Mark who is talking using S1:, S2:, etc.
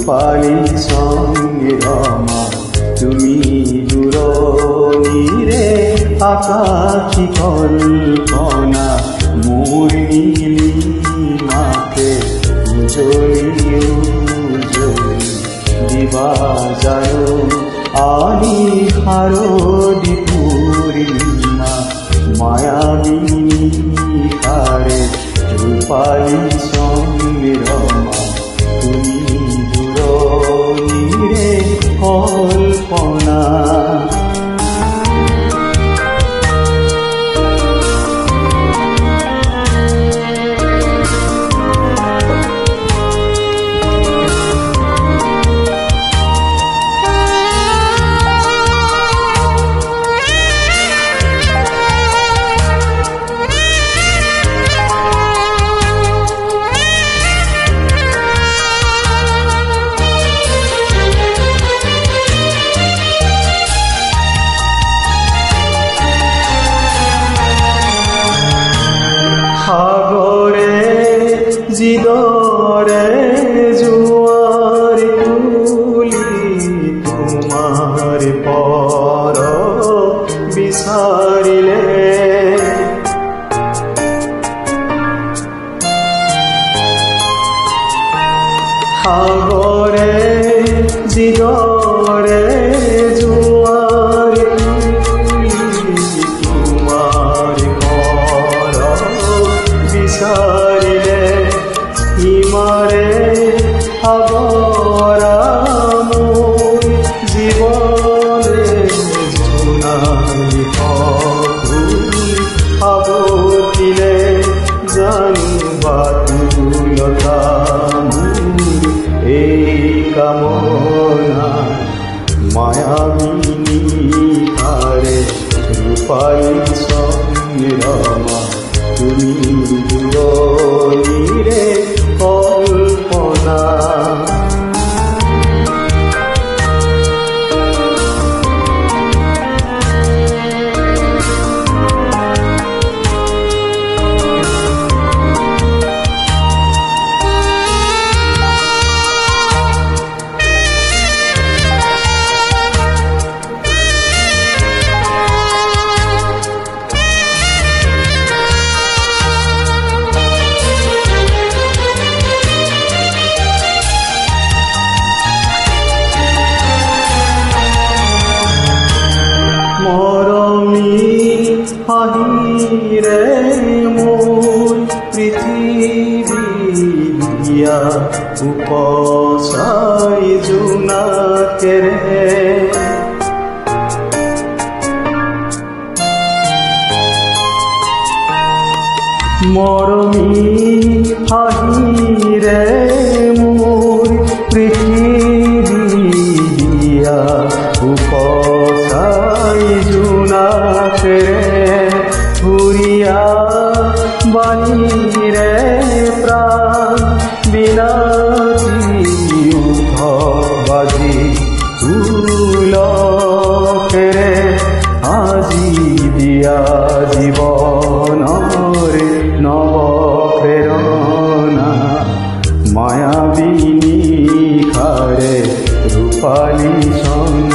S1: রূপালী সঙ্গের মা তুমি দূরনীরে আকাশী কল্পনা মোর নীলিমাকে উজলি উজলি দিবা যায় আনি হারদি পূর্ণিমা মায়াবিনী তারে রূপালী সঙ্গের মা তুমি দূরনীরে কল্পনা সাগরে জিদরে জোয়ার তুলি তোমার পর বিচারিলে সাগরে জিদরে জোয়ার বিচারিলে ইমারে আগরা মোর জীবনে জোনাই আবতিলে জানু বাতুলতা এই কামনা মায়াবিনী তারে রূপালী সঙ্গের মা তুমি দূরনীরে কল্পনা আহিরে মোর পৃথিবী উপসাই জোনাকে রে মরমী আহিরে মোর পৃথিবী উপসাই জোনাকে রে ঘুরিয়া বাণীরে প্রাণ বিনাতি বাজি তুলকেরে আজি দিয়া জীবনরে নব প্রেরণা মায়াবিনী খারে রূপালী সঙ্গ